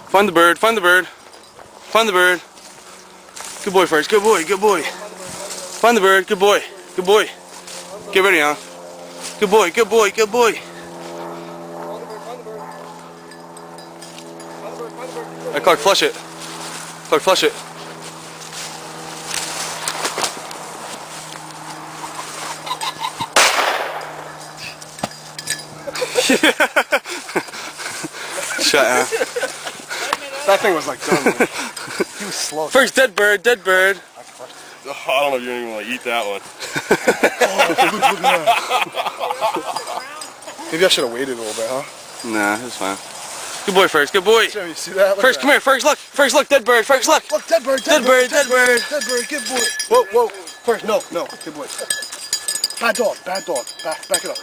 Find the bird, find the bird. Find the bird. Good boy, Fergs. Good boy, good boy. Find the bird, good boy. Good boy. Get ready now. Good boy, good boy, good boy. Hey, Clark, flush it. Clark, flush it. Shut up. That thing was like done, man. He was slow. First dead bird, dead bird. Oh, I don't know if you're even going to eat that one. Maybe I should have waited a little bit, huh? Nah, it's fine. Good boy, Fergs, good boy. You see that? Fergs, come here, Fergs, look. Fergs, look, dead bird, Fergs, look. Look, dead bird, dead bird, dead bird. Dead bird, good boy. Whoa, whoa. First, no, good boy. Bad dog, back it up.